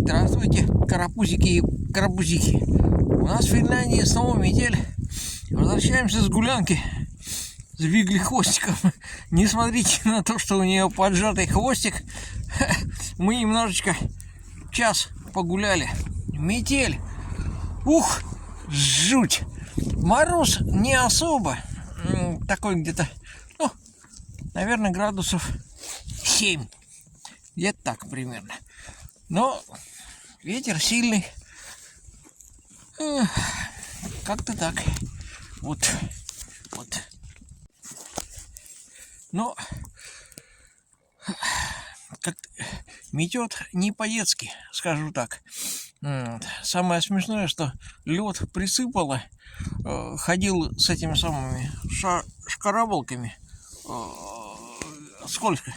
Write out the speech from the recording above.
Здравствуйте, карапузики и карапузики. У нас в Финляндии снова метель. Возвращаемся с гулянки с вигли-хвостиком. Не смотрите на то, что у нее поджатый хвостик. Мы немножечко час погуляли. Метель. Ух, жуть. Мороз не особо. Такой где-то, наверное, градусов 7. Где-то так примерно. Но ветер сильный. Как-то так. Вот. Но как метет не по-детски, скажу так. Самое смешное, что лед присыпало. Ходил с этими самыми шкарабалками. Сколько?